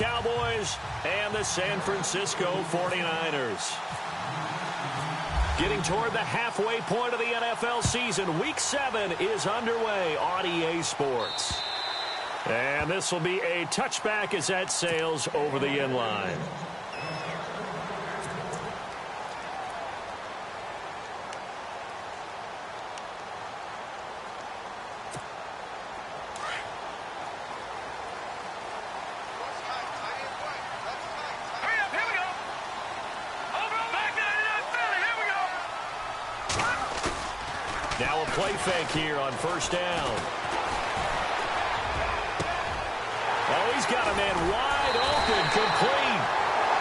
Cowboys and the San Francisco 49ers. Getting toward the halfway point of the NFL season, Week 7 is underway on EA Sports. And this will be a touchback as that sails over the end line. Now a play fake here on first down. Oh, he's got a man wide open, complete.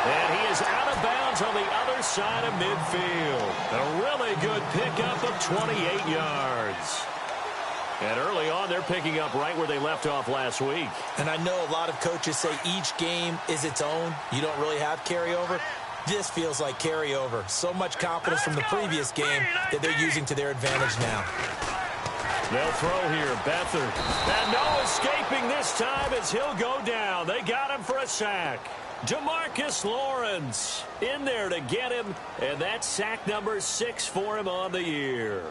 And he is out of bounds on the other side of midfield. A really good pickup of 28 yards. And early on, they're picking up right where they left off last week. And I know a lot of coaches say each game is its own. You don't really have carryover. This feels like carryover. So much confidence from the previous game that they're using to their advantage now. They'll throw here, Beathard. And no escaping this time as he'll go down. They got him for a sack. DeMarcus Lawrence in there to get him, and that's sack number 6 for him on the year.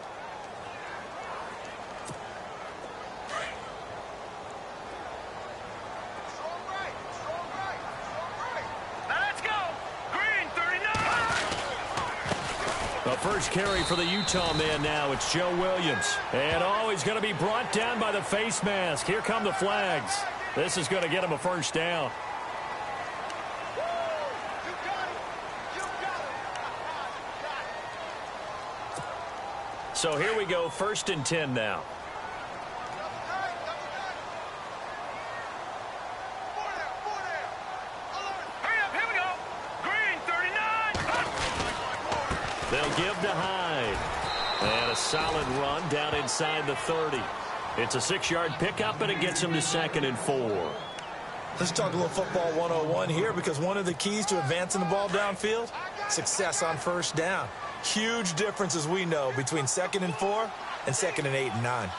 The first carry for the Utah man now. It's Joe Williams. And, oh, he's going to be brought down by the face mask. Here come the flags. This is going to get him a first down. So here we go, 1st and 10 now. They'll give to Hyde. And a solid run down inside the 30. It's a 6-yard pickup, and it gets him to 2nd and 4. Let's talk a little football 101 here, because one of the keys to advancing the ball downfield, success on first down. Huge difference, as we know, between 2nd and 4 and 2nd and 8 and 9.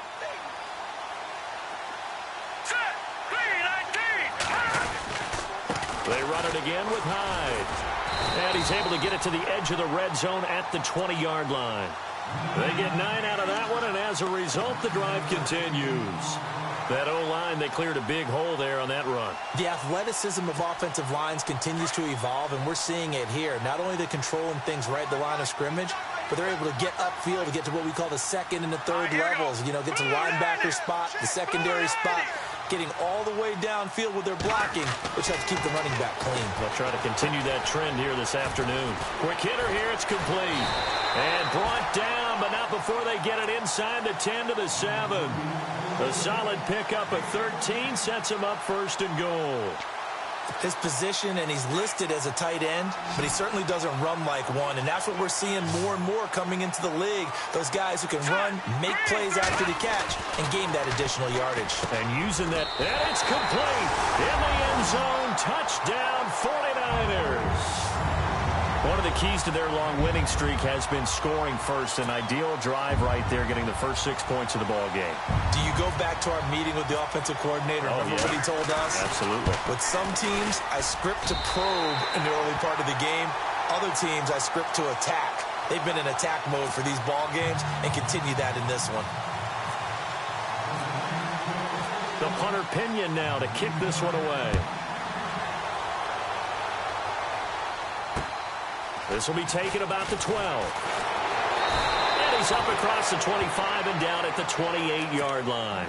They run it again with Hyde. And he's able to get it to the edge of the red zone at the 20-yard line. They get 9 out of that one, and as a result, the drive continues. That O-line, they cleared a big hole there on that run. The athleticism of offensive lines continues to evolve, and we're seeing it here. Not only are they controlling things right at the line of scrimmage, but they're able to get upfield to get to what we call the 2nd and the 3rd levels. You know, get to the linebacker spot, the secondary spot, getting all the way downfield with their blocking, which helps keep the running back clean. They'll try to continue that trend here this afternoon. Quick hitter here, it's complete. And brought down, but not before they get it inside the 10 to the 7. A solid pickup of 13 sets him up 1st and goal. His position, and he's listed as a tight end, but he certainly doesn't run like one, and that's what we're seeing more and more coming into the league. Those guys who can run, make plays after the catch, and gain that additional yardage. And using that, and it's complete. In the end zone, touchdown 49ers. One of the keys to their long winning streak has been scoring first. An ideal drive right there, getting the first 6 points of the ball game. Do you go back to our meeting with the offensive coordinator? Remember what he told us? Absolutely. With some teams, I script to probe in the early part of the game. Other teams, I script to attack. They've been in attack mode for these ball games and continue that in this one. The punter Pinion now to kick this one away. This will be taken about the 12. And he's up across the 25 and down at the 28-yard line.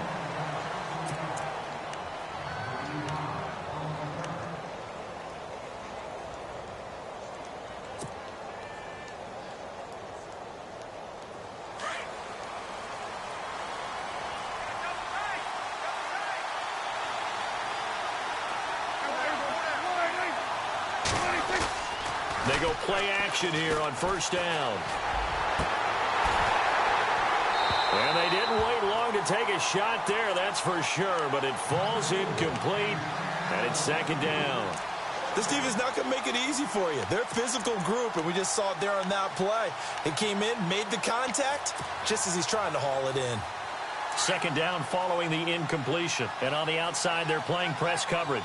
They go play action here on first down. And they didn't wait long to take a shot there, that's for sure. But it falls incomplete, and it's 2nd down. This team is not going to make it easy for you. They're a physical group, and we just saw it there on that play. It came in, made the contact, just as he's trying to haul it in. 2nd down following the incompletion. And on the outside, they're playing press coverage.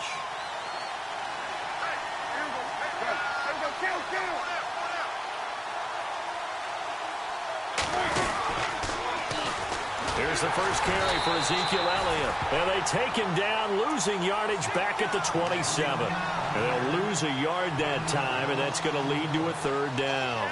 Here's the first carry for Ezekiel Elliott. And they take him down, losing yardage back at the 27. And they'll lose a yard that time, and that's going to lead to a third down.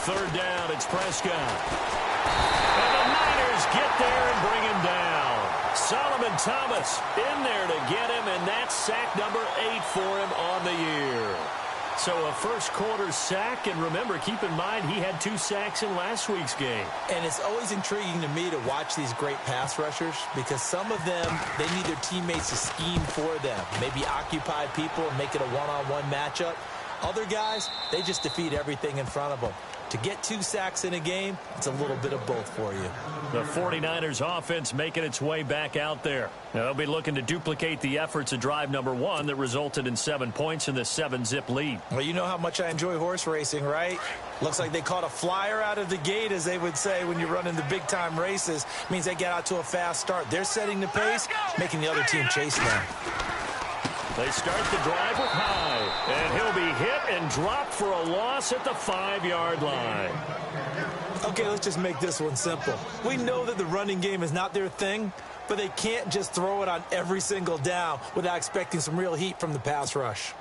Third down, it's Prescott. And the Niners get there and bring him down. Solomon Thomas in there to get him, and that's sack number 8 for him on the year. So a first quarter sack, and remember, keep in mind, he had 2 sacks in last week's game. And it's always intriguing to me to watch these great pass rushers because some of them, they need their teammates to scheme for them. Maybe occupy people and make it a one-on-one matchup. Other guys, they just defeat everything in front of them. To get 2 sacks in a game, it's a little bit of both for you. The 49ers offense making its way back out there. Now, they'll be looking to duplicate the efforts of drive number 1 that resulted in 7 points in the 7-zip lead. Well, you know how much I enjoy horse racing, right? Looks like they caught a flyer out of the gate, as they would say when you're running the big-time races. Means they get out to a fast start. They're setting the pace, making the other team chase them. They start the drive with High, and he'll be hit and dropped for a loss at the 5-yard line. Okay, let's just make this one simple. We know that the running game is not their thing, but they can't just throw it on every single down without expecting some real heat from the pass rush.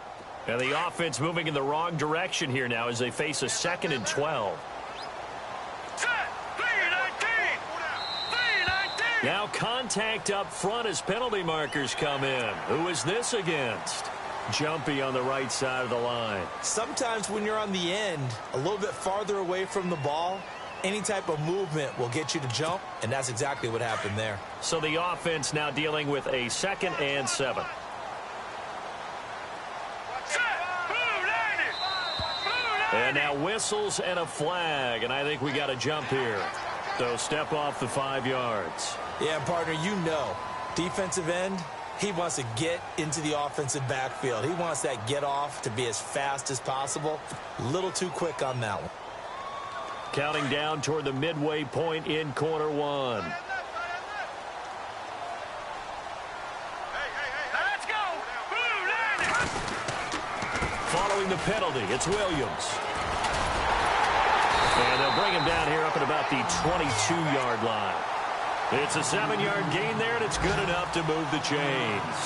And the offense moving in the wrong direction here now as they face a 2nd and 12. Now contact up front as penalty markers come in. Who is this against? Jumpy on the right side of the line. Sometimes when you're on the end, a little bit farther away from the ball, any type of movement will get you to jump, and that's exactly what happened there. So the offense now dealing with a 2nd and 7. And now whistles and a flag, and I think we got a jump here. So step off the 5 yards. Yeah, partner, you know, defensive end, he wants to get into the offensive backfield. He wants that get off to be as fast as possible. A little too quick on that one. Counting down toward the midway point in quarter 1. Let's go! Following the penalty, it's Williams. And they'll bring him down here up at about the 22-yard line. It's a 7-yard gain there, and it's good enough to move the chains.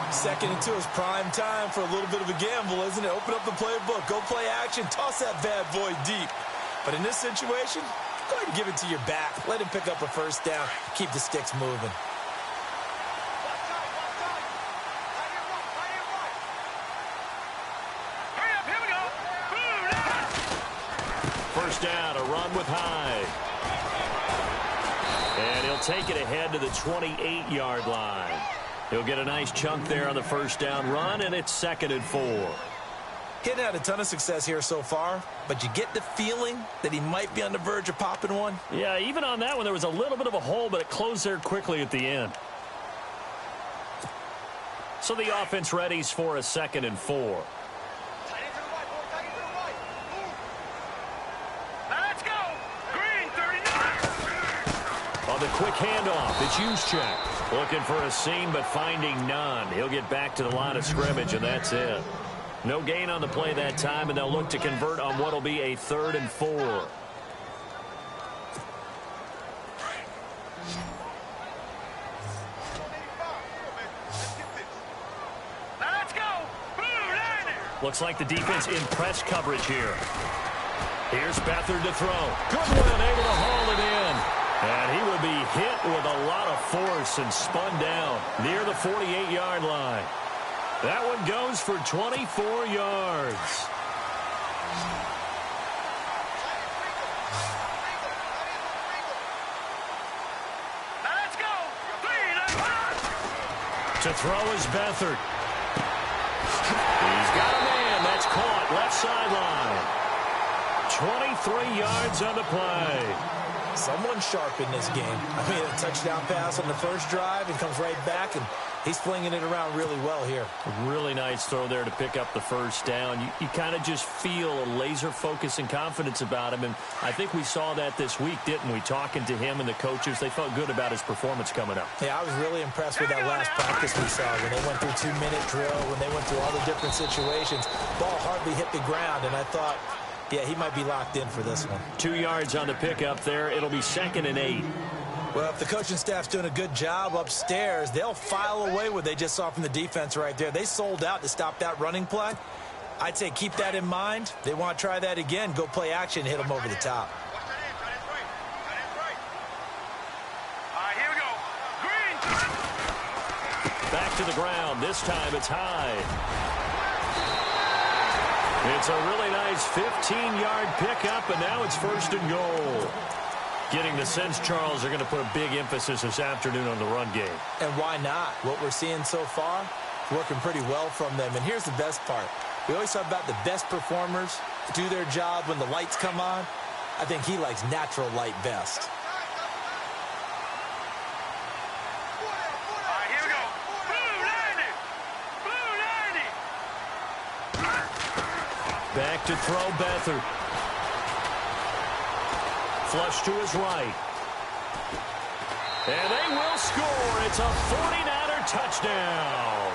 2nd and 2 is prime time for a little bit of a gamble, isn't it? Open up the playbook, go play action, toss that bad boy deep. But in this situation, go ahead and give it to your back. Let him pick up a first down. Keep the sticks moving. First down, a run with Hyde. And he'll take it ahead to the 28-yard line. He'll get a nice chunk there on the first down run, and it's 2nd and 4. He hadn't had a ton of success here so far, but you get the feeling that he might be on the verge of popping one. Yeah, even on that one, there was a little bit of a hole, but it closed there quickly at the end. So the offense readies for a 2nd and 4. On the quick handoff, it's Juszczyk. Looking for a seam, but finding none. He'll get back to the line of scrimmage, and that's it. No gain on the play that time, and they'll look to convert on what will be a 3rd and 4. Let's go! Looks like the defense in press coverage here. Here's Beathard to throw. Goodwin able to haul it in. And he will be hit with a lot of force and spun down near the 48-yard line. That one goes for 24 yards. Let's go! To throw is Beathard. He's got a man. That's caught left sideline. 23 yards on the play. Someone sharp in this game. I mean, a touchdown pass on the first drive and comes right back, and he's flinging it around really well here. A really nice throw there to pick up the first down. You kind of just feel a laser focus and confidence about him, and I think we saw that this week, didn't we? Talking to him and the coaches, they felt good about his performance coming up. Yeah, I was really impressed with that last practice we saw when they went through 2-minute drill, when they went through all the different situations. Ball hardly hit the ground, and I thought, yeah, he might be locked in for this one. 2 yards on the pickup there. It'll be 2nd and 8. Well, if the coaching staff's doing a good job upstairs, they'll file away what they just saw from the defense right there. They sold out to stop that running play. I'd say keep that in mind. They want to try that again. Go play action, hit them over the top. Here we go. Green. Back to the ground. This time it's high. It's a really nice 15-yard pickup, and now it's 1st and goal. Getting the sense, Charles, they're going to put a big emphasis this afternoon on the run game. And why not? What we're seeing so far, working pretty well from them. And here's the best part. We always talk about the best performers do their job when the lights come on. I think he likes natural light best. Here we go. Blue 90. Blue 90. Back to throw Beathard. Flush to his right. And they will score. It's a 49er touchdown.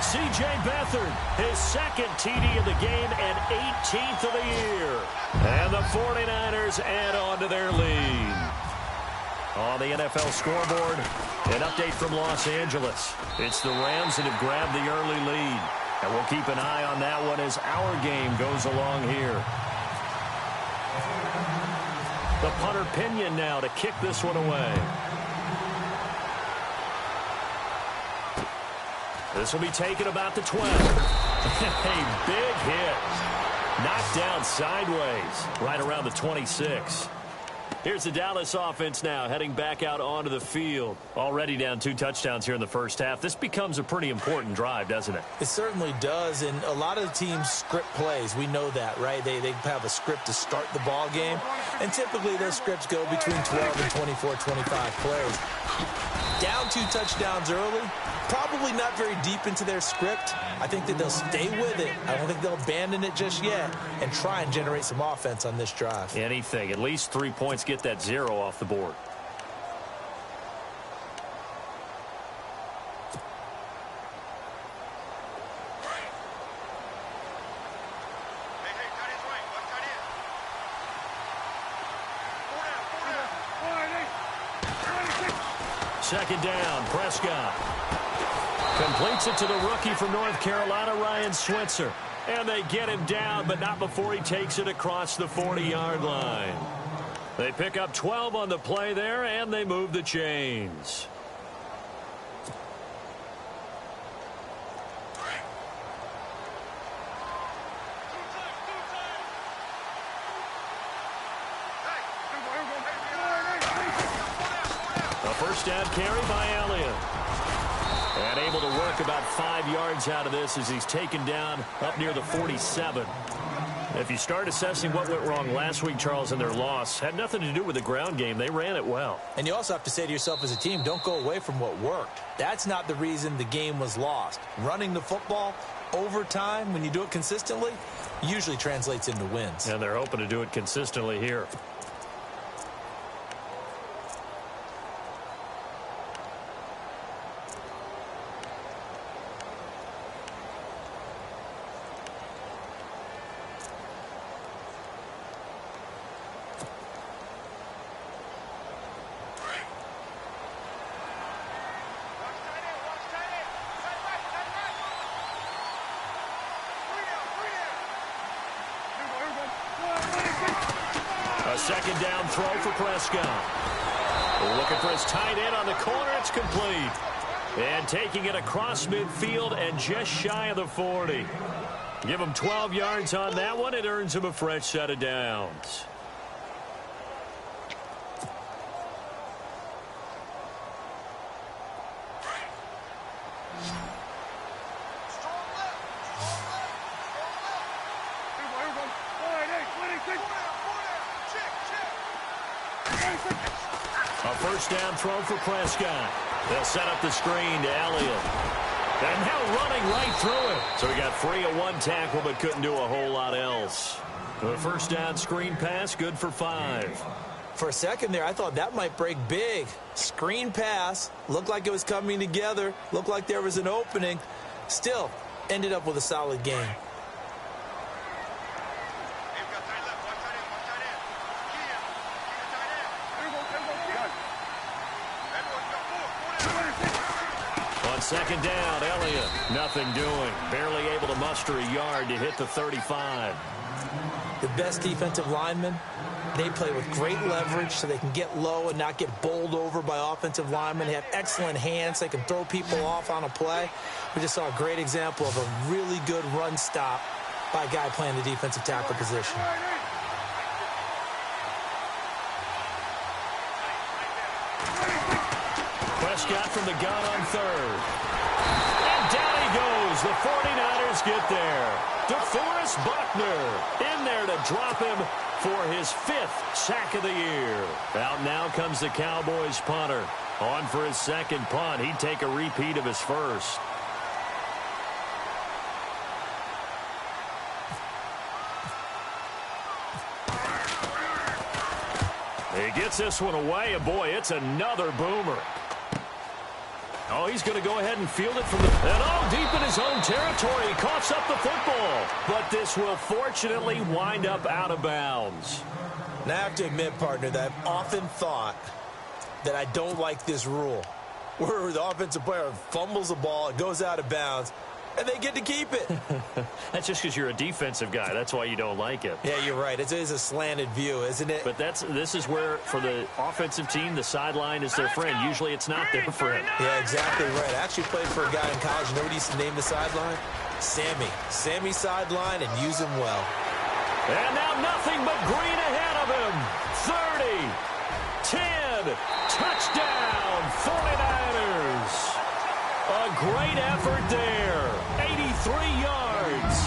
C.J. Beathard, his 2nd TD of the game and 18th of the year. And the 49ers add on to their lead. On the NFL scoreboard, an update from Los Angeles. It's the Rams that have grabbed the early lead. And we'll keep an eye on that one as our game goes along here. The punter Pinion now to kick this one away. This will be taken about the 12. A big hit. Knocked down sideways right around the 26. Here's the Dallas offense now heading back out onto the field. Already down 2 touchdowns here in the first half. This becomes a pretty important drive, doesn't it? It certainly does, and a lot of the teams script plays. We know that, right? They have a script to start the ball game, and typically those scripts go between 12 and 24, 25 plays. Down 2 touchdowns early, probably not very deep into their script. I think that they'll stay with it. I don't think they'll abandon it just yet and try and generate some offense on this drive. Anything. At least 3 points, get that 0 off the board. Second down, Prescott. Completes it to the rookie from North Carolina, Ryan Switzer. And they get him down, but not before he takes it across the 40-yard line. They pick up 12 on the play there, and they move the chains. First down carry by Elliott. And able to work about 5 yards out of this as he's taken down up near the 47. If you start assessing what went wrong last week, Charles, in their loss, had nothing to do with the ground game. They ran it well. And you also have to say to yourself as a team, don't go away from what worked. That's not the reason the game was lost. Running the football over time, when you do it consistently, usually translates into wins. And they're hoping to do it consistently here. Second down throw for Prescott. Looking for his tight end on the corner. It's complete. And taking it across midfield and just shy of the 40. Give him 12 yards on that one. It earns him a fresh set of downs. A first down throw for Prescott. They'll set up the screen to Elliott. And now running right through it. So he got free of one tackle but couldn't do a whole lot else. The first down screen pass, good for 5. For a second there, I thought that might break big. Screen pass, looked like it was coming together, looked like there was an opening. Still, ended up with a solid game. On second down, Elliott, nothing doing. Barely able to muster a yard to hit the 35. The best defensive linemen, they play with great leverage so they can get low and not get bowled over by offensive linemen. They have excellent hands. They can throw people off on a play. We just saw a great example of a really good run stop by a guy playing the defensive tackle position. Prescott from the gun on third. And down he goes. The 49ers get there. DeForest Buckner in there to drop him for his 5th sack of the year. Out now comes the Cowboys punter. On for his second punt. He'd take a repeat of his first. He gets this one away, and boy, it's another boomer. Oh, he's going to go ahead and field it from the... And oh, deep in his own territory, he coughs up the football. But this will fortunately wind up out of bounds. Now, I have to admit, partner, that I've often thought that I don't like this rule, where the offensive player fumbles the ball, it goes out of bounds, and they get to keep it. That's just because you're a defensive guy. That's why you don't like it. Yeah, you're right. It is a slanted view, isn't it? But this is where, for the offensive team, the sideline is their friend. Usually it's not their friend. Yeah, exactly right. I actually played for a guy in college. You know what he used to name the sideline? Sammy. Sammy sideline, and use him well. And now nothing but green ahead of him. 30, 10, touchdown, 49ers. A great effort there. 83 yards.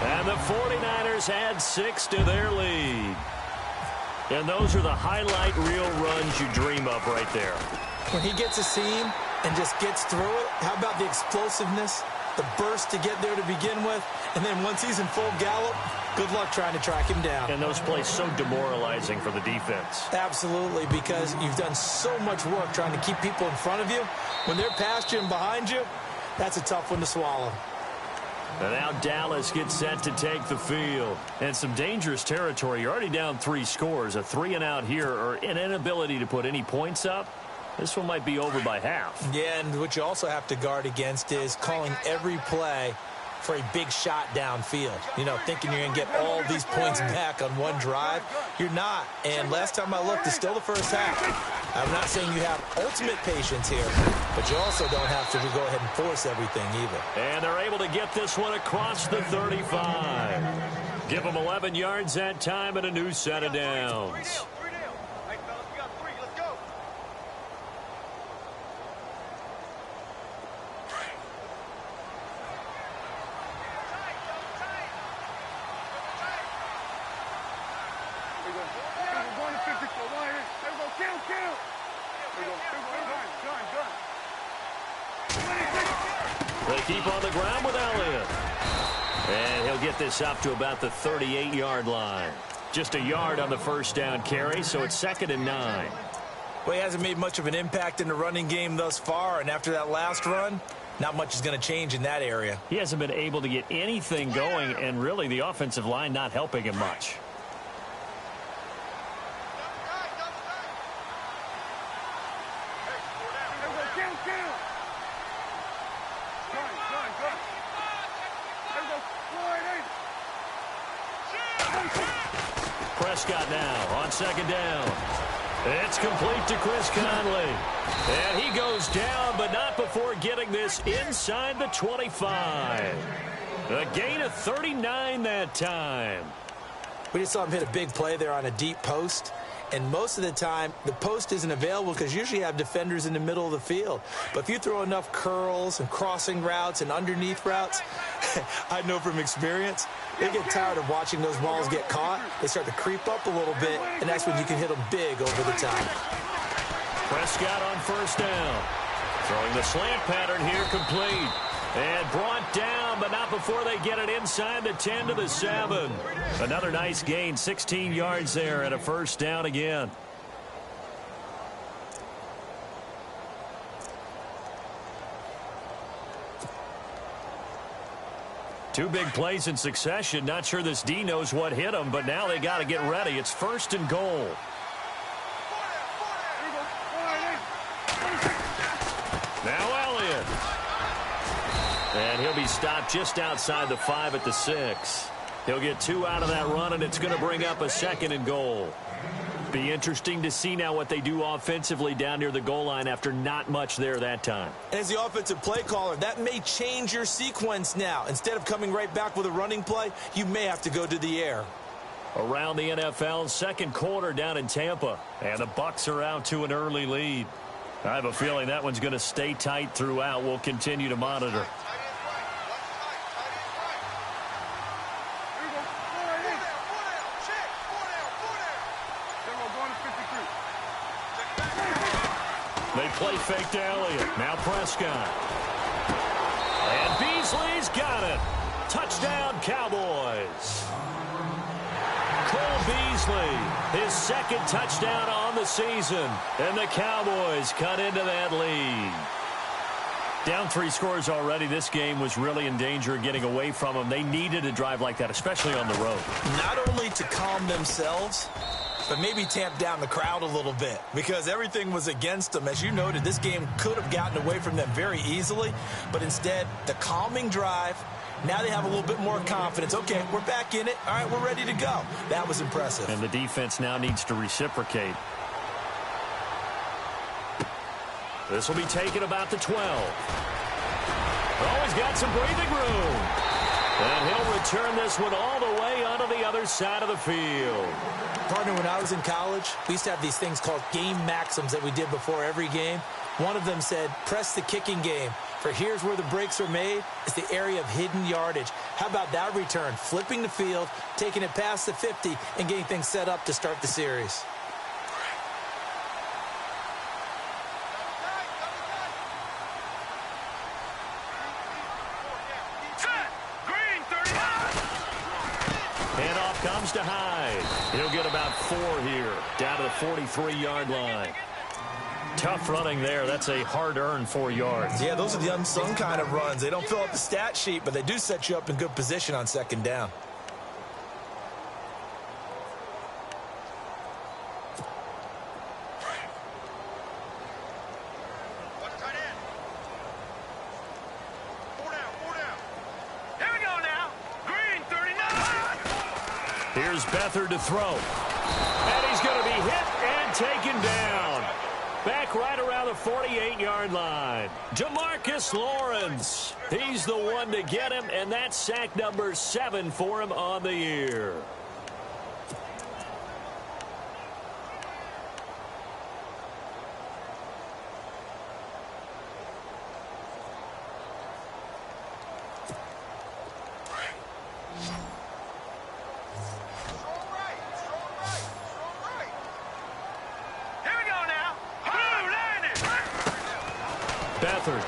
And the 49ers add 6 to their lead. And those are the highlight reel runs you dream of right there. When he gets a seam and just gets through it, how about the explosiveness, the burst to get there to begin with, and then once he's in full gallop, good luck trying to track him down. And those plays so demoralizing for the defense. Absolutely, because you've done so much work trying to keep people in front of you. When they're past you and behind you, that's a tough one to swallow. And now Dallas gets set to take the field. And some dangerous territory. You're already down 3 scores. A 3-and-out here, or an inability to put any points up. This one might be over by half. Yeah, and what you also have to guard against is calling every play for a big shot downfield. You know, thinking you're going to get all these points back on one drive. You're not. And last time I looked, it's still the first half. I'm not saying you have ultimate patience here, but you also don't have to go ahead and force everything either. And they're able to get this one across the 35. Give them 11 yards that time and a new set of downs. They keep on the ground with Elliott. And he'll get this up to about the 38-yard line. Just a yard on the first down carry, so it's 2nd and 9. Well, he hasn't made much of an impact in the running game thus far, and after that last run, not much is going to change in that area. He hasn't been able to get anything going, and really the offensive line not helping him much. Prescott now on 2nd down. It's complete to Chris Conley. And he goes down, but not before getting this inside the 25. A gain of 39 that time. We just saw him hit a big play there on a deep post. And most of the time, the post isn't available because usually you have defenders in the middle of the field. But if you throw enough curls and crossing routes and underneath routes, I know from experience, they get tired of watching those balls get caught. They start to creep up a little bit, and that's when you can hit them big over the top. Prescott on first down. Throwing the slant pattern here, complete. And brought down, but not before they get it inside the 10 to the 7. Another nice gain, 16 yards there, and a first down again. Two big plays in succession. Not sure this D knows what hit him, but now they got to get ready. It's first and goal. Now Elliott. And he'll be stopped just outside the 5 at the 6. He'll get 2 out of that run, and it's going to bring up a second and goal. Be interesting to see now what they do offensively down near the goal line after not much there that time. As the offensive play caller, that may change your sequence now. Instead of coming right back with a running play, you may have to go to the air. Around the NFL, second quarter down in Tampa, and the Bucs are out to an early lead. I have a feeling that one's going to stay tight throughout. We'll continue to monitor. They play fake to Elliott. Now Prescott. And Beasley's got it. Touchdown, Cowboys. Cole Beasley, his second touchdown on the season. And the Cowboys cut into that lead. Down 3 scores already. This game was really in danger of getting away from them. They needed a drive like that, especially on the road. Not only to calm themselves, but maybe tamp down the crowd a little bit because everything was against them. As you noted, this game could have gotten away from them very easily, but instead, the calming drive, now they have a little bit more confidence. Okay, we're back in it. All right, we're ready to go. That was impressive. And the defense now needs to reciprocate. This will be taken about the 12. Oh, he's got some breathing room. And he'll return this one all the way onto the other side of the field. Partner, when I was in college, we used to have these things called game maxims that we did before every game. One of them said, press the kicking game. For here's where the breaks are made. It's the area of hidden yardage. How about that return? Flipping the field, taking it past the 50, and getting things set up to start the series. Comes to Hyde. He'll get about 4 here, down to the 43-yard line. Tough running there. That's a hard-earned 4 yards. Yeah, those are the unsung kind of runs. They don't fill up the stat sheet, but they do set you up in good position on second down. Here's Beathard to throw. And he's going to be hit and taken down. Back right around the 48-yard line. Demarcus Lawrence. He's the one to get him, and that's sack number 7 for him on the year. Beathard.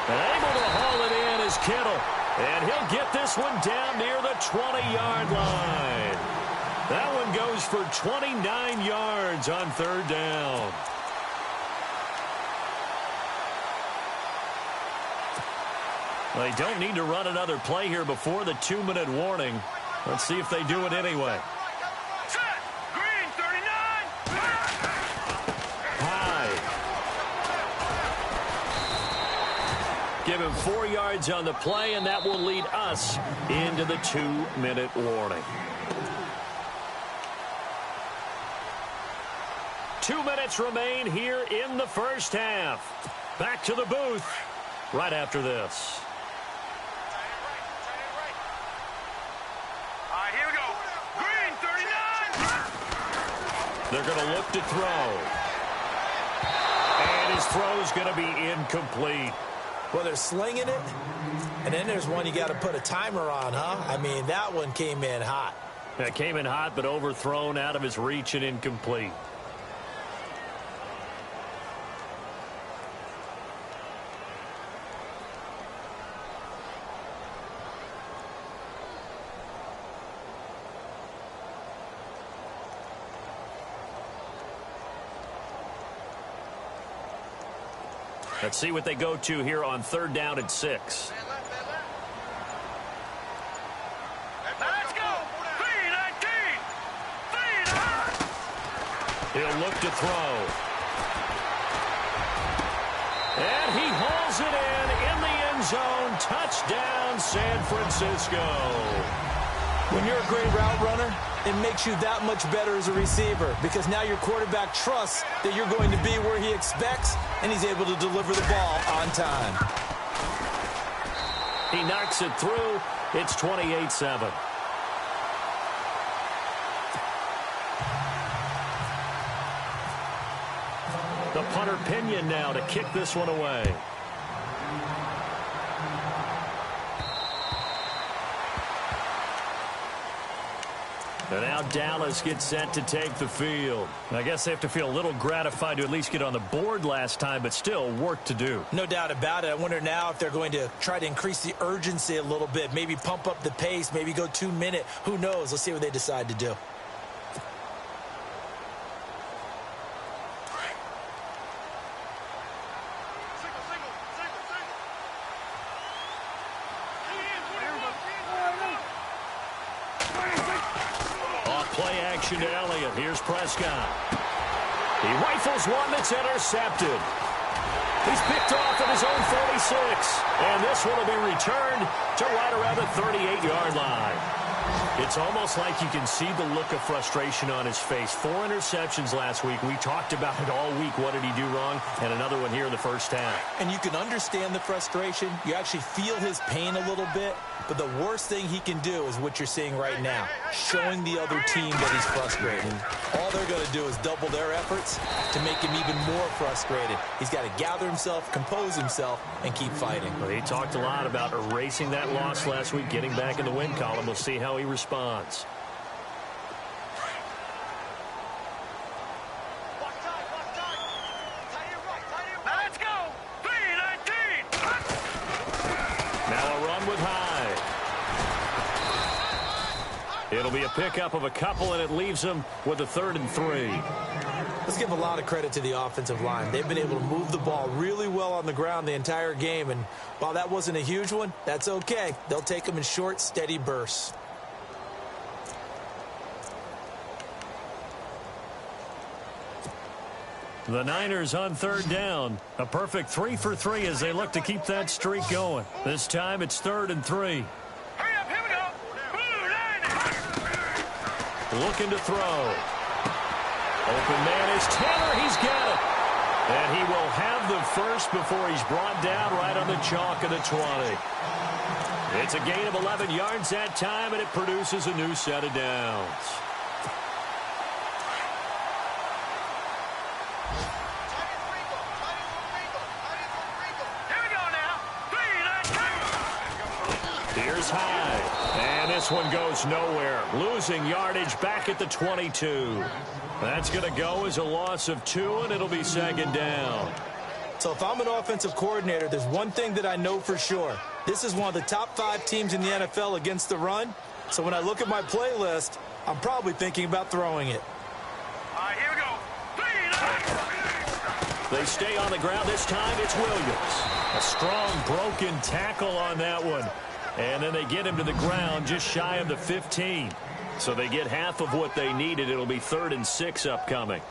And able to haul it in is Kittle. And he'll get this one down near the 20-yard line. That one goes for 29 yards on third down. They don't need to run another play here before the 2-minute warning. Let's see if they do it anyway. Give him 4 yards on the play, and that will lead us into the 2-minute warning. 2 minutes remain here in the first half. Back to the booth right after this. They're going to look to throw. And his throw's going to be incomplete. Well, they're slinging it, and then there's one you got to put a timer on, huh? I mean, that one came in hot. That came in hot, but overthrown out of his reach and incomplete. Let's see what they go to here on 3rd down and 6. Let's go. 3-19. He'll look to throw. And he hauls it in the end zone. Touchdown, San Francisco. When you're a great route runner, it makes you that much better as a receiver because now your quarterback trusts that you're going to be where he expects, and he's able to deliver the ball on time. He knocks it through. It's 28-7. The punter Pinion now to kick this one away. And now Dallas gets set to take the field. I guess they have to feel a little gratified to at least get on the board last time, but still work to do. No doubt about it. I wonder now if they're going to try to increase the urgency a little bit, maybe pump up the pace, maybe go 2-minute. Who knows? Let's see what they decide to do. Play action to Elliott. Here's Prescott. He rifles one that's intercepted. He's picked off at his own 46. And this one will be returned to right around the 38-yard line. It's almost like you can see the look of frustration on his face. 4 interceptions last week. We talked about it all week. What did he do wrong? And another one here in the first half. And you can understand the frustration. You actually feel his pain a little bit. But the worst thing he can do is what you're seeing right now, showing the other team that he's frustrated. All they're going to do is double their efforts to make him even more frustrated. He's got to gather himself, compose himself, and keep fighting. Well, he talked a lot about erasing that loss last week, getting back in the win column. We'll see how he responds. Let's go. 3-19. Now a run with Hyde. It'll be a pickup of a couple, and it leaves them with a 3rd and 3. Let's give a lot of credit to the offensive line. They've been able to move the ball really well on the ground the entire game, and while that wasn't a huge one, that's okay. They'll take them in short, steady bursts. The Niners on 3rd down. A perfect 3 for 3 as they look to keep that streak going. This time it's 3rd and 3. Hurry up, here we go. Looking to throw. Open man is Taylor. He's got it. And he will have the first before he's brought down right on the chalk of the 20. It's a gain of 11 yards that time, and it produces a new set of downs. Here we go now. 3-19. Here's Hyde. And this one goes nowhere. Losing yardage back at the 22. That's going to go as a loss of 2, and it'll be 2nd down. So if I'm an offensive coordinator, there's one thing that I know for sure. This is one of the top 5 teams in the NFL against the run. So when I look at my playlist, I'm probably thinking about throwing it. All right, here we go. 3-19. They stay on the ground. This time it's Williams. A strong broken tackle on that one. And then they get him to the ground just shy of the 15. So they get half of what they needed. It'll be 3rd and 6 upcoming.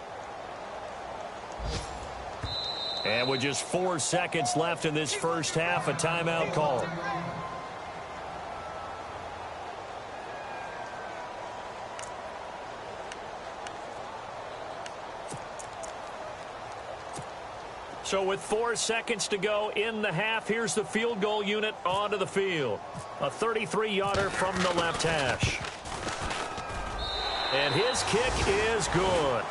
And with just 4 seconds left in this first half, a timeout call. So with 4 seconds to go in the half, here's the field goal unit onto the field. A 33-yarder from the left hash. And his kick is good.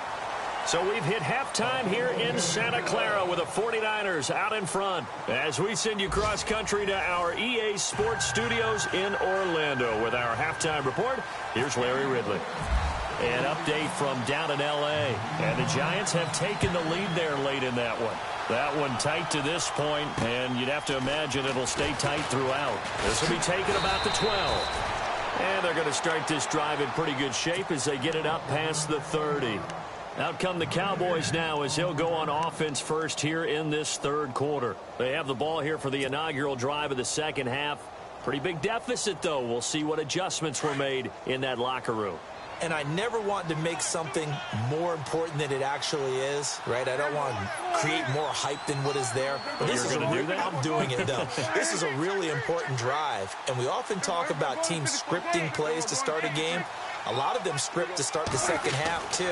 So we've hit halftime here in Santa Clara with the 49ers out in front. As we send you cross-country to our EA Sports Studios in Orlando with our halftime report, here's Larry Ridley. An update from down in L.A. And the Giants have taken the lead there late in that one. That one tight to this point, and you'd have to imagine it'll stay tight throughout. This will be taken about the 12. And they're going to start this drive in pretty good shape as they get it up past the 30. Out come the Cowboys now as he'll go on offense first here in this third quarter. They have the ball here for the inaugural drive of the second half. Pretty big deficit, though. We'll see what adjustments were made in that locker room. And I never want to make something more important than it actually is, right? I don't want to create more hype than what is there. But this is I'm doing it, though. This is a really important drive. And we often talk about teams scripting plays to start a game. A lot of them script to start the second half, too.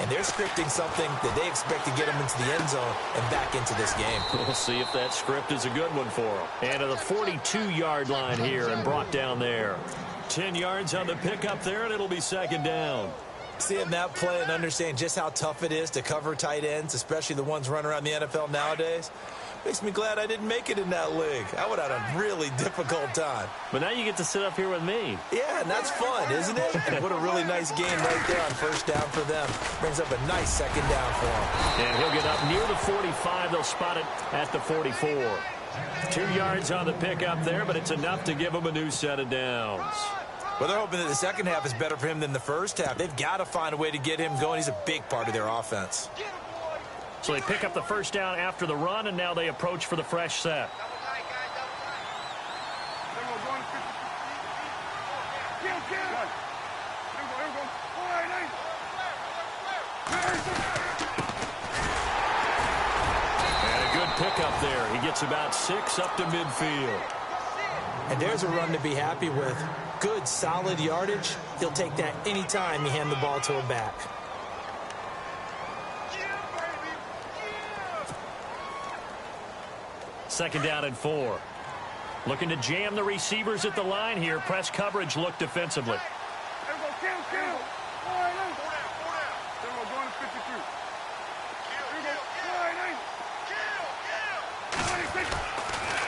And they're scripting something that they expect to get them into the end zone and back into this game. We'll see if that script is a good one for them. And to the 42-yard line here and brought down there. 10 yards on the pickup there, and it'll be second down. Seeing that play and understanding just how tough it is to cover tight ends, especially the ones running around the NFL nowadays, makes me glad I didn't make it in that league. I would have had a really difficult time. But now you get to sit up here with me. Yeah, and that's fun, isn't it? And what a really nice game right there on first down for them. Brings up a nice second down for him. And he'll get up near the 45. They'll spot it at the 44. 2 yards on the pickup there, but it's enough to give him a new set of downs. Well, they're hoping that the second half is better for him than the first half. They've got to find a way to get him going. He's a big part of their offense. So they pick up the first down after the run, and now they approach for the fresh set. And a good pickup there. He gets about 6 up to midfield. And there's a run to be happy with. Good, solid yardage. He'll take that anytime you hand the ball to a back. Second down and 4. Looking to jam the receivers at the line here. Press coverage look defensively.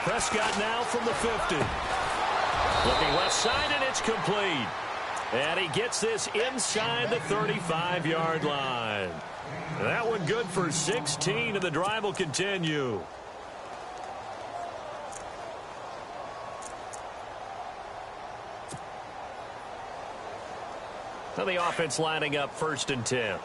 Prescott now from the 50. Looking left side, and it's complete. And he gets this inside the 35-yard line. That one good for 16, and the drive will continue. Now the offense lining up first and 10.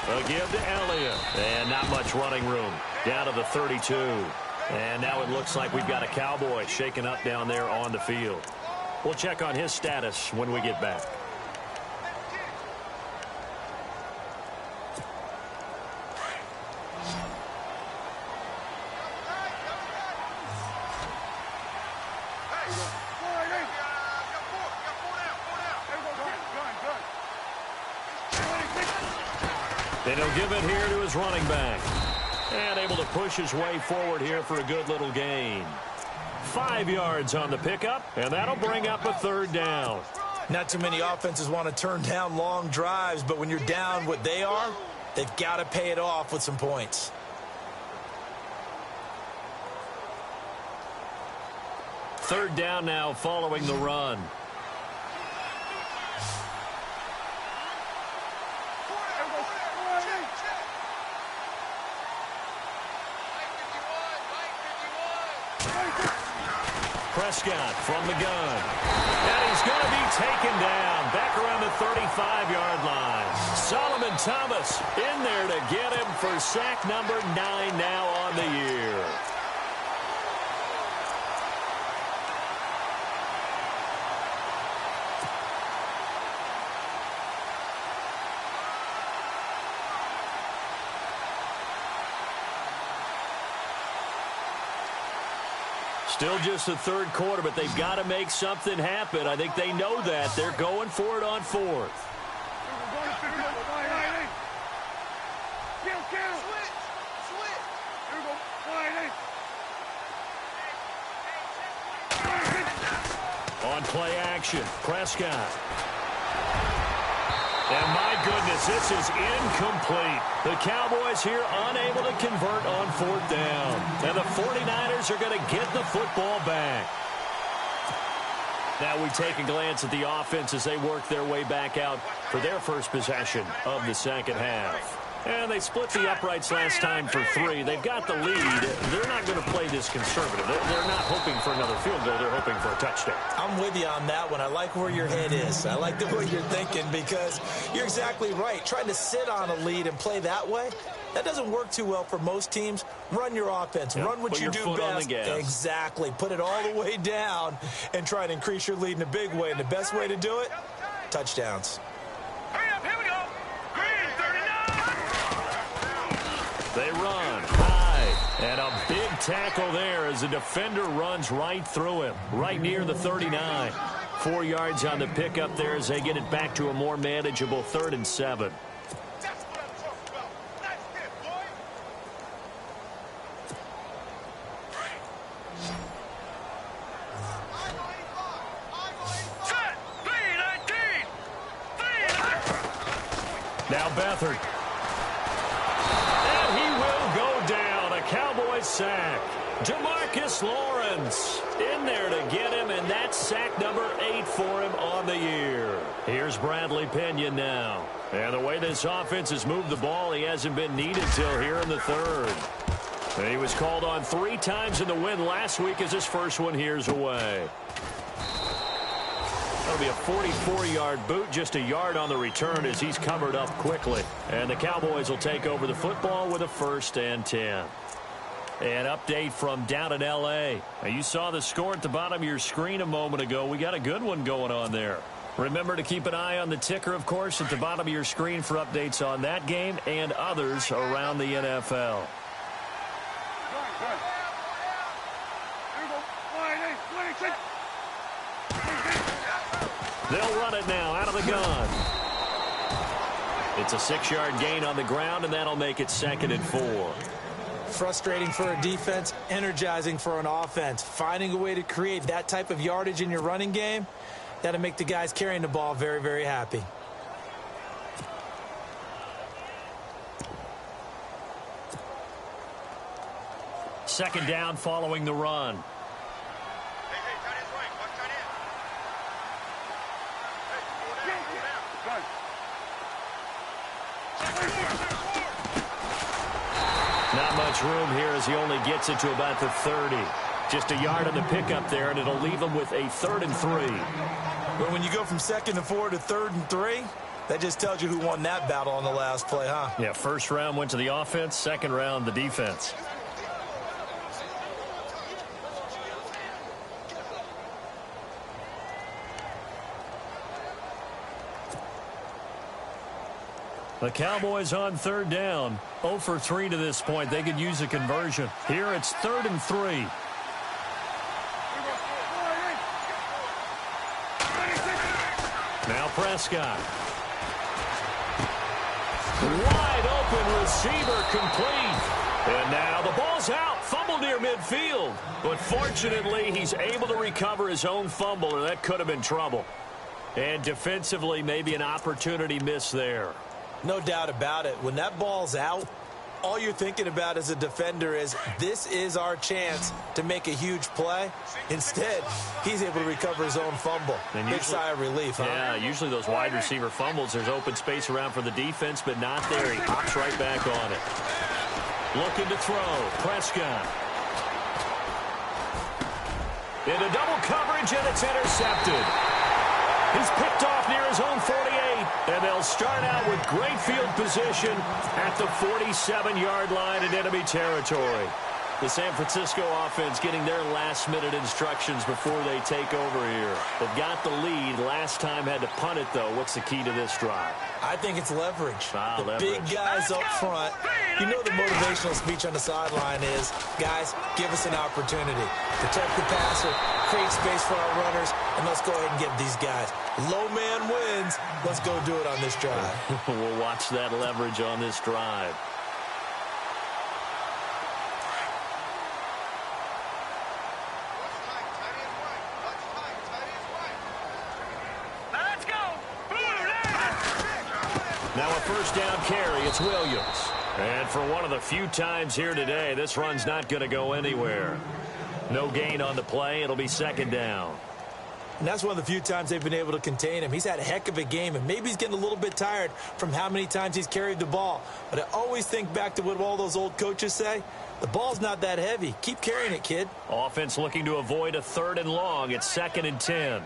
A give to Elliott. And not much running room. Down to the 32. And now it looks like we've got a Cowboy shaking up down there on the field. We'll check on his status when we get back. And he'll give it here to his running back. And able to push his way forward here for a good little gain. 5 yards on the pickup, and that'll bring up a third down. Not too many offenses want to turn down long drives, but when you're down what they are, they've got to pay it off with some points. Third down now following the run. Prescott from the gun. And he's going to be taken down back around the 35-yard line. Solomon Thomas in there to get him for sack number 9 now on the year. Still just the third quarter, but they've got to make something happen. I think they know that. They're going for it on fourth. On play action, Prescott. And my goodness, this is incomplete. The Cowboys here unable to convert on fourth down. And the 49ers are going to get the football back. Now we take a glance at the offense as they work their way back out for their first possession of the second half. And they split the uprights last time for 3. They've got the lead. They're not going to play this conservative. They're not hoping for another field goal. They're hoping for a touchdown. I'm with you on that one. I like where your head is. I like the way you're thinking because you're exactly right. Trying to sit on a lead and play that way, that doesn't work too well for most teams. Run your offense. Run what you do best. Exactly. Put it all the way down and try to increase your lead in a big way. And the best way to do it, touchdowns. They run high, and a big tackle there as the defender runs right through him, right near the 39. 4 yards on the pickup there as they get it back to a more manageable 3rd and 7. Now Beathard. Cowboys sack. Demarcus Lawrence in there to get him, and that's sack number 8 for him on the year. Here's Bradley Pinion now. And the way this offense has moved the ball, he hasn't been needed till here in the 3rd. And he was called on 3 times in the win last week as his first one here's away. That'll be a 44-yard boot, just a yard on the return as he's covered up quickly. And the Cowboys will take over the football with a 1st and 10. An update from down in L.A. Now, you saw the score at the bottom of your screen a moment ago. We got a good one going on there. Remember to keep an eye on the ticker, of course, at the bottom of your screen for updates on that game and others around the NFL. They'll run it now out of the gun. It's a 6-yard gain on the ground, and that'll make it 2nd and 4. Frustrating for a defense, energizing for an offense. Finding a way to create that type of yardage in your running game, that'll make the guys carrying the ball very, very happy. Second down following the run. Not much room here as he only gets it to about the 30. Just a yard on the pickup there, and it'll leave him with a 3rd and 3. But when you go from 2nd and 4 to 3rd and 3, that just tells you who won that battle on the last play, huh? Yeah, 1st round went to the offense, 2nd round the defense. The Cowboys on 3rd down. 0 for 3 to this point. They could use a conversion. Here it's 3rd and 3. Now Prescott. Wide open receiver complete. And now the ball's out. Fumble near midfield. But fortunately, he's able to recover his own fumble, or that could have been trouble. And defensively, maybe an opportunity missed there. No doubt about it. When that ball's out, all you're thinking about as a defender is, this is our chance to make a huge play. Instead, he's able to recover his own fumble. Big sigh of relief, huh? Yeah, usually those wide receiver fumbles, there's open space around for the defense, but not there. He hops right back on it. Looking to throw. Prescott. Into double coverage, and it's intercepted. He's picked off near his own 48, and they'll start out with great field position at the 47-yard line in enemy territory. The San Francisco offense getting their last-minute instructions before they take over here. They've got the lead. Last time had to punt it, though. What's the key to this drive? I think it's leverage. Leverage. Big guys up front. You know the motivational speech on the sideline is, guys, give us an opportunity. Protect the passer, create space for our runners, and let's go ahead and get these guys. Low man wins. Let's go do it on this drive. We'll watch that leverage on this drive. Now a first down carry. It's Williams. And for one of the few times here today, this run's not going to go anywhere. No gain on the play. It'll be second down. And that's one of the few times they've been able to contain him. He's had a heck of a game, and maybe he's getting a little bit tired from how many times he's carried the ball. But I always think back to what all those old coaches say. The ball's not that heavy. Keep carrying it, kid. Offense looking to avoid a 3rd and long. It's 2nd and 10. All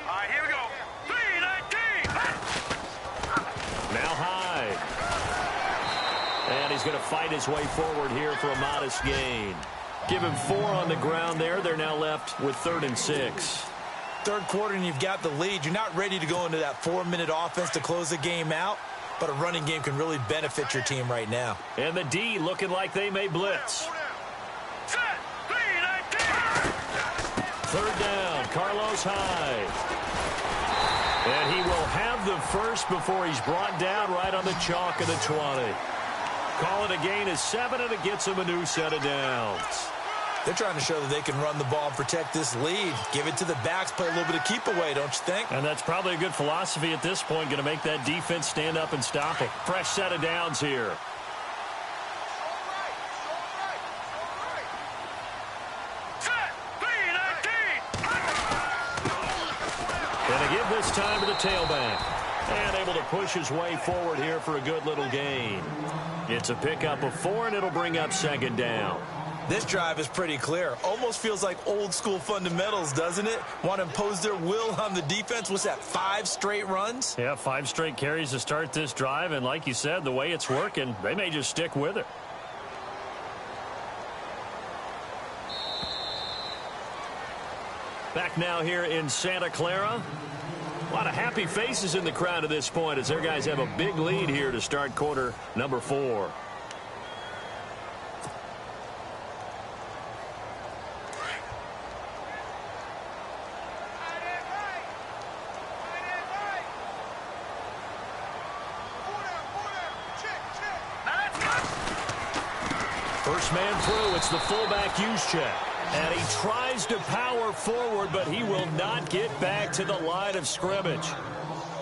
right, here we go. 3-19. Now Hyde. And he's going to fight his way forward here for a modest gain. Give him 4 on the ground there. They're now left with 3rd and 6. Third quarter and you've got the lead. You're not ready to go into that 4-minute offense to close the game out, but a running game can really benefit your team right now. And the D looking like they may blitz. Set. 3-19. 3rd down, Carlos Hyde. And he will have the first before he's brought down right on the chalk of the 20. Call it a gain of 7, and it gets him a new set of downs. They're trying to show that they can run the ball and protect this lead. Give it to the backs, play a little bit of keep away, don't you think? And that's probably a good philosophy at this point, going to make that defense stand up and stop it. Fresh set of downs here. Set. 3-19. Going to give this time to the tailback. And able to push his way forward here for a good little gain. It's a pickup of 4, and it'll bring up 2nd down. This drive is pretty clear. Almost feels like old school fundamentals, doesn't it? Want to impose their will on the defense. What's that, 5 straight runs? Yeah, 5 straight carries to start this drive. And like you said, the way it's working, they may just stick with it. Back now here in Santa Clara. A lot of happy faces in the crowd at this point as their guys have a big lead here to start quarter number 4. First man through, it's the fullback use check. And he tries to power forward, but he will not get back to the line of scrimmage.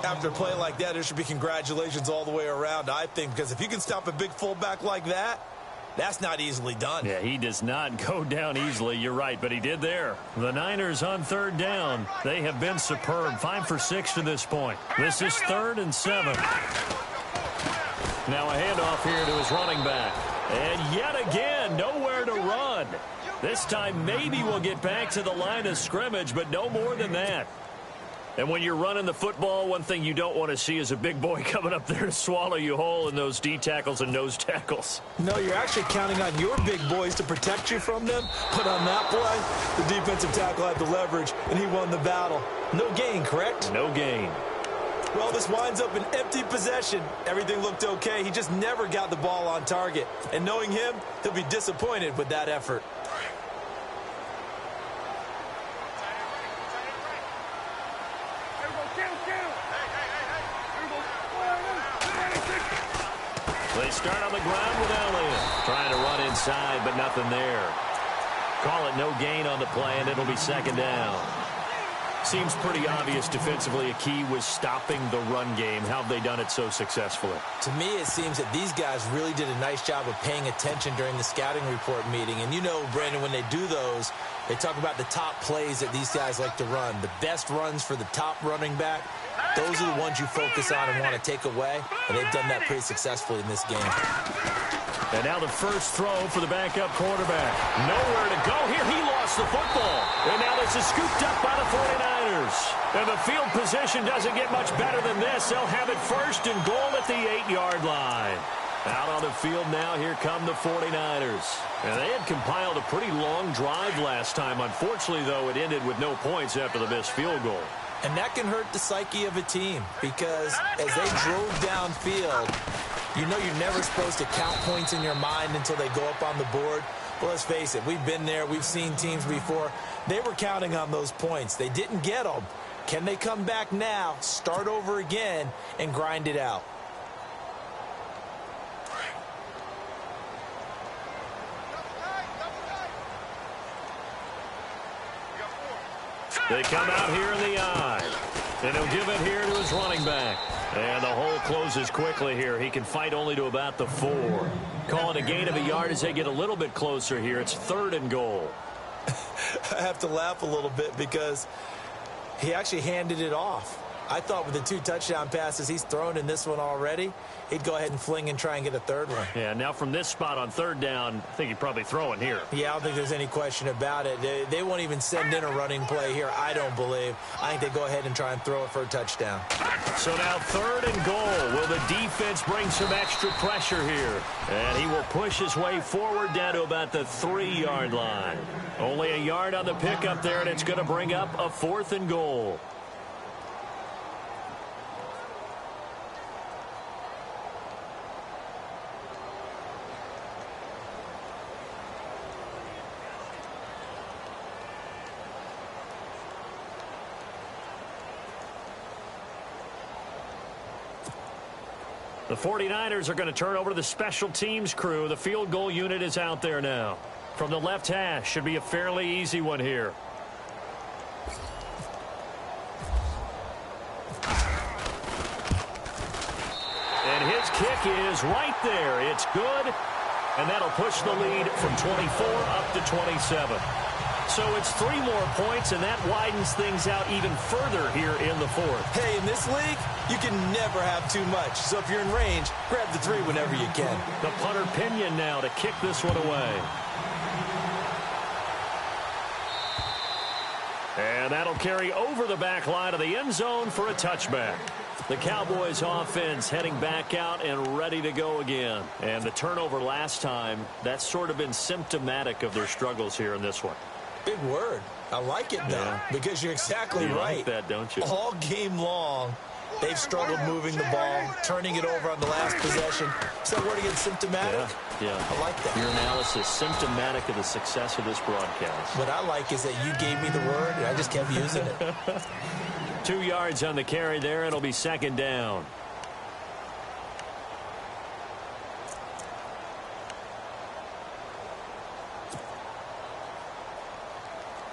After a play like that, there should be congratulations all the way around, I think, because if you can stop a big fullback like that, that's not easily done. Yeah, he does not go down easily. You're right, but he did there. The Niners on 3rd down. They have been superb. 5 for 6 to this point. This is 3rd and 7. Now a handoff here to his running back. And yet again, nowhere to run. This time maybe we'll get back to the line of scrimmage, but no more than that. And when you're running the football, one thing you don't want to see is a big boy coming up there to swallow you whole in those D tackles and nose tackles. No, you're actually counting on your big boys to protect you from them. But on that play, the defensive tackle had the leverage, and he won the battle. No gain, correct? No gain. Well, this winds up an empty possession. Everything looked okay. He just never got the ball on target. And knowing him, he'll be disappointed with that effort. They start on the ground with Elliott. Trying to run inside, but nothing there. Call it no gain on the play, and it'll be 2nd down. Seems pretty obvious defensively a key was stopping the run game. How have they done it so successfully? To me, it seems that these guys really did a nice job of paying attention during the scouting report meeting. And you know, Brandon, when they do those, they talk about the top plays that these guys like to run. The best runs for the top running back, those are the ones you focus on and want to take away. And they've done that pretty successfully in this game. And now the first throw for the backup quarterback. Nowhere to go here. He lost the football. And now this is scooped up by the 49ers. And the field position doesn't get much better than this. They'll have it 1st and goal at the 8-yard line. Out on the field now, here come the 49ers. And they had compiled a pretty long drive last time. Unfortunately, though, it ended with no points after the missed field goal. And that can hurt the psyche of a team because as they drove downfield, you know you're never supposed to count points in your mind until they go up on the board. But let's face it, we've been there. We've seen teams before. They were counting on those points. They didn't get them. Can they come back now, start over again, and grind it out? They come out here in the eye. And he'll give it here to his running back. And the hole closes quickly here. He can fight only to about the 4. Calling a gain of a yard as they get a little bit closer here. It's 3rd and goal. I have to laugh a little bit because he actually handed it off. I thought with the 2 touchdown passes he's thrown in this one already, he'd go ahead and fling and try and get a 3rd one. Yeah, now from this spot on 3rd down, I think he'd probably throw it here. Yeah, I don't think there's any question about it. They won't even send in a running play here, I don't believe. I think they go ahead and try and throw it for a touchdown. So now 3rd and goal. Will the defense bring some extra pressure here? And he will push his way forward down to about the 3-yard line. Only a yard on the pickup there, and it's going to bring up a 4th and goal. The 49ers are going to turn over to the special teams crew. The field goal unit is out there now. From the left hash, should be a fairly easy one here. And his kick is right there. It's good. And that'll push the lead from 24 up to 27. So it's 3 more points, and that widens things out even further here in the 4th. Hey, in this league, you can never have too much. So if you're in range, grab the 3 whenever you can. The punter Pinion now to kick this one away. And that'll carry over the back line of the end zone for a touchback. The Cowboys offense heading back out and ready to go again. And the turnover last time, that's sort of been symptomatic of their struggles here in this one. Big word. I like it, though, because you're exactly right. Like that, don't you? All game long, they've struggled moving the ball, turning it over on the last possession. Is that word again, symptomatic? Yeah. I like that. Your analysis, symptomatic of the success of this broadcast. What I like is that you gave me the word, and I just kept using it. 2 yards on the carry there. It'll be 2nd down.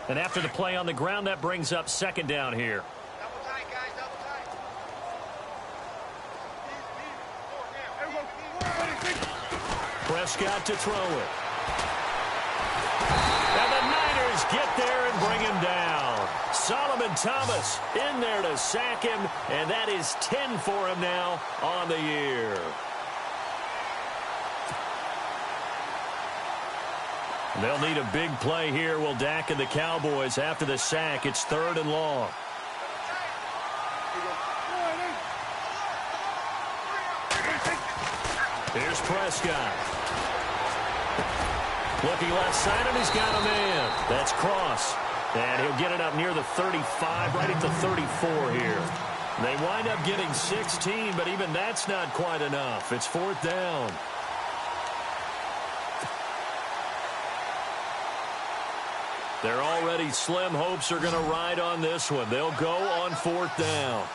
And after the play on the ground, that brings up 2nd down here. Double tight, guys, double tight. Prescott to throw it. And the Niners get there and bring him down. Solomon Thomas in there to sack him, and that is 10 for him now on the year. They'll need a big play here. Will Dak and the Cowboys after the sack. It's 3rd and long. Here's Prescott. Looking left side, and he's got a man. That's Cross. And he'll get it up near the 35, right at the 34 here. They wind up getting 16, but even that's not quite enough. It's 4th down. Their already slim hopes are going to ride on this one. They'll go on 4th down.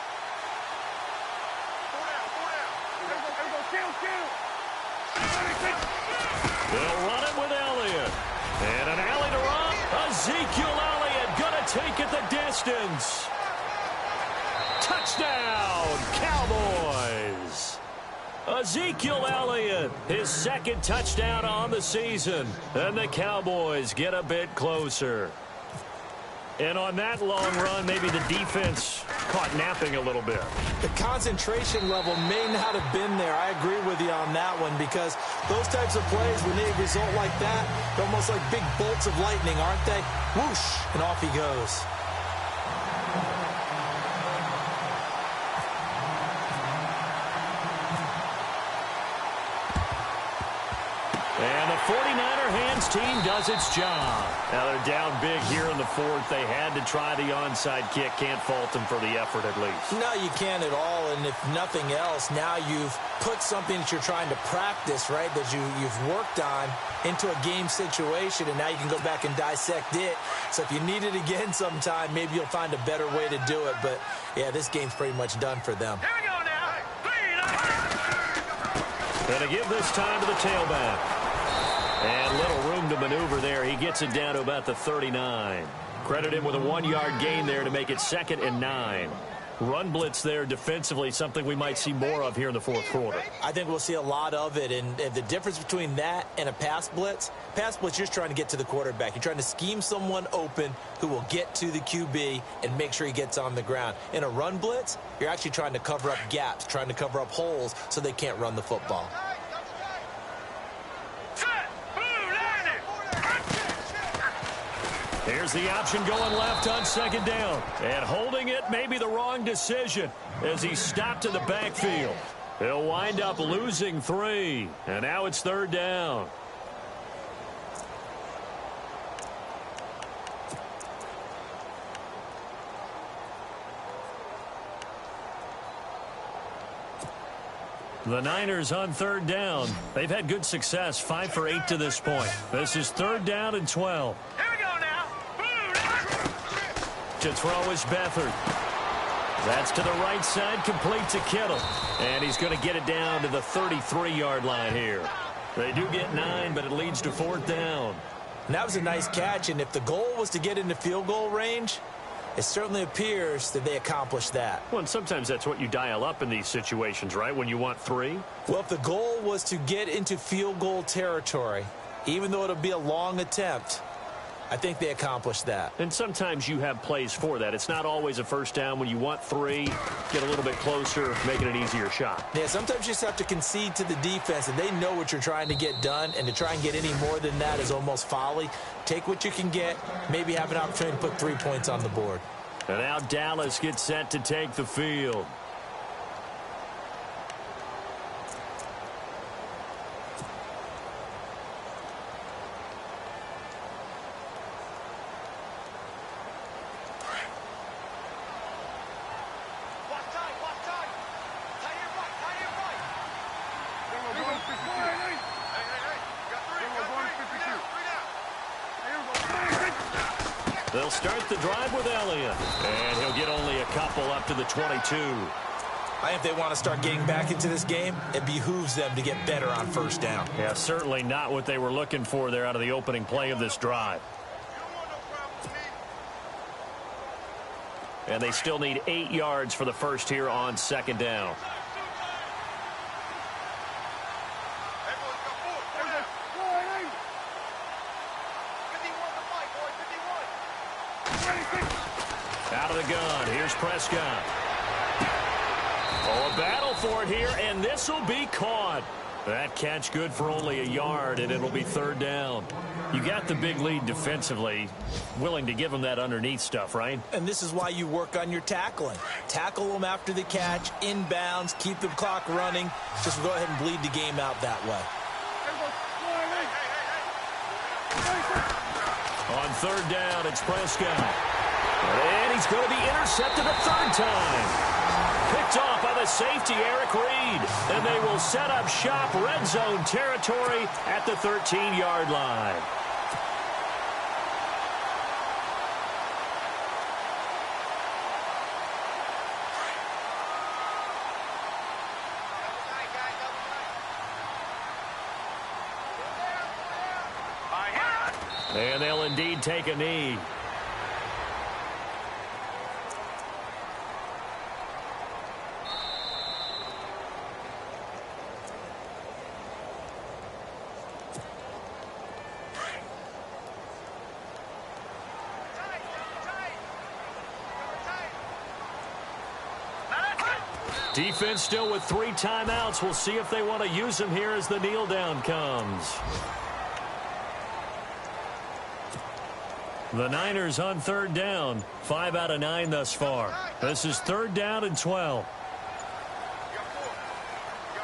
They'll run it with Elliott. And an alley to run. Ezekiel Elliott going to take it the distance. Touchdown, Cowboys. Ezekiel Elliott, his 2nd touchdown on the season. And the Cowboys get a bit closer. And on that long run, maybe the defense caught napping a little bit. The concentration level may not have been there. I agree with you on that one, because those types of plays, when they result like that, they're almost like big bolts of lightning, aren't they? Whoosh, and off he goes. And the 49er hands team does its job. Now they're down big here in the 4th. They had to try the onside kick. Can't fault them for the effort at least. No, you can't at all. And if nothing else, now you've put something that you're trying to practice, right, that you've worked on into a game situation, and now you can go back and dissect it. So if you need it again sometime, maybe you'll find a better way to do it. But, yeah, this game's pretty much done for them. Here we go now. Going to give this time to the tailback. And little room to maneuver there. He gets it down to about the 39. Credit him with a 1-yard gain there to make it 2nd and 9. Run blitz there defensively, something we might see more of here in the fourth quarter. I think we'll see a lot of it, and the difference between that and a pass blitz, you're just trying to get to the quarterback. You're trying to scheme someone open who will get to the QB and make sure he gets on the ground. In a run blitz, you're actually trying to cover up gaps, trying to cover up holes so they can't run the football. Here's the option going left on second down. And holding it may be the wrong decision as he stopped in the backfield. He'll wind up losing 3. And now it's third down. The Niners on third down. They've had good success, 5 for 8 to this point. This is third down and 12. To throw is Beathard. That's to the right side, complete to Kittle. And he's going to get it down to the 33-yard line here. They do get 9, but it leads to fourth down. And that was a nice catch, and if the goal was to get into field goal range, it certainly appears that they accomplished that. Well, and sometimes that's what you dial up in these situations, right, when you want 3? Well, if the goal was to get into field goal territory, even though it'll be a long attempt, I think they accomplished that. And sometimes you have plays for that. It's not always a first down. When you want 3, get a little bit closer, making an easier shot. Yeah, sometimes you just have to concede to the defense, and they know what you're trying to get done, and to try and get any more than that is almost folly. Take what you can get, maybe have an opportunity to put 3 points on the board. And now Dallas gets set to take the field. They'll start the drive with Elliott, and he'll get only a couple up to the 22. I think if they want to start getting back into this game, it behooves them to get better on first down. Yeah, certainly not what they were looking for there out of the opening play of this drive. And they still need 8 yards for the first here on second down. Out of the gun, here's Prescott. Oh, a battle for it here, and this will be caught. That catch good for only a yard, and it'll be third down. You got the big lead defensively, willing to give them that underneath stuff, right? And this is why you work on your tackling. Tackle them after the catch, inbounds, keep the clock running. Just go ahead and bleed the game out that way. On third down, it's Prescott. And he's going to be intercepted a third time. Picked off by the safety, Eric Reed. And they will set up shop, red zone territory at the 13-yard line. And they'll indeed take a knee. Defense still with 3 timeouts. We'll see if they want to use them here as the kneel down comes. The Niners on third down. 5 out of 9 thus far. This is third down and 12.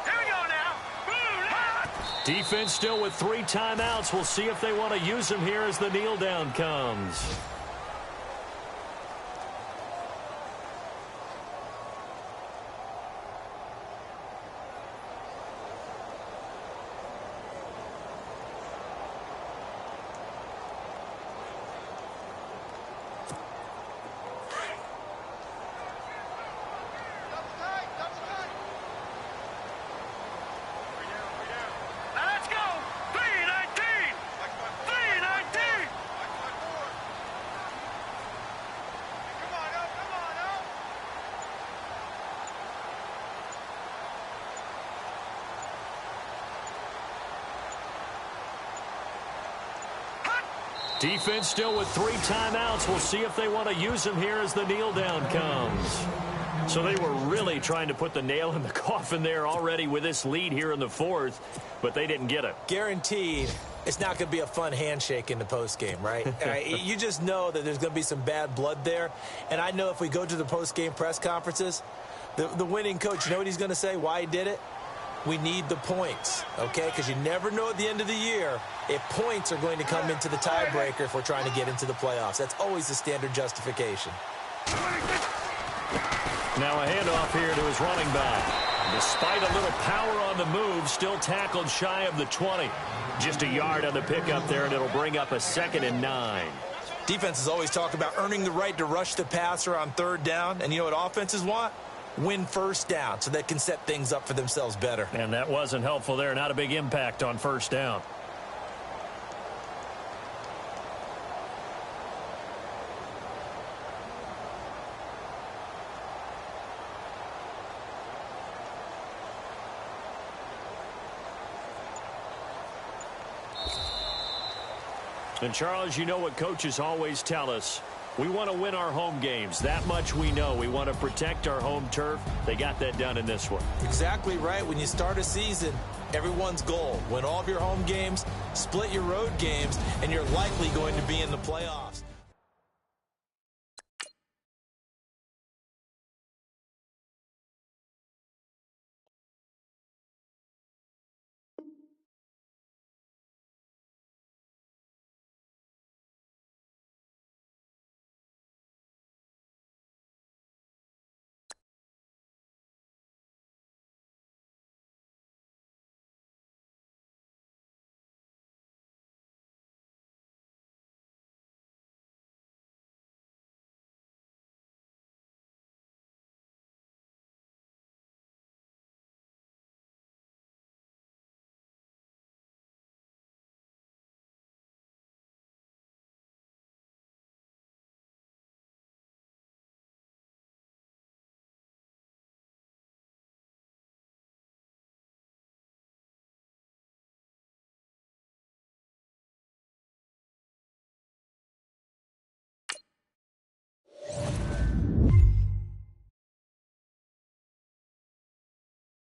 Here we go now. Defense still with 3 timeouts. We'll see if they want to use them here as the kneel down comes. Defense still with 3 timeouts. We'll see if they want to use them here as the kneel down comes. So they were really trying to put the nail in the coffin there already with this lead here in the 4th, but they didn't get it. Guaranteed it's not going to be a fun handshake in the postgame, right? You just know that there's going to be some bad blood there. And I know if we go to the postgame press conferences, the winning coach, you know what he's going to say, why he did it? We need the points, okay? Because you never know at the end of the year if points are going to come into the tiebreaker if we're trying to get into the playoffs. That's always the standard justification. Now a handoff here to his running back. Despite a little power on the move, still tackled shy of the 20. Just a yard on the pickup there, and it'll bring up a 2nd and 9. Defenses always talk about earning the right to rush the passer on 3rd down. And you know what offenses want? Win 1st down so they can set things up for themselves better. And that wasn't helpful there. Not a big impact on 1st down. And, Charles, you know what coaches always tell us. We want to win our home games. That much we know. We want to protect our home turf. They got that done in this one. Exactly right. When you start a season, everyone's goal, win all of your home games, split your road games, and you're likely going to be in the playoffs.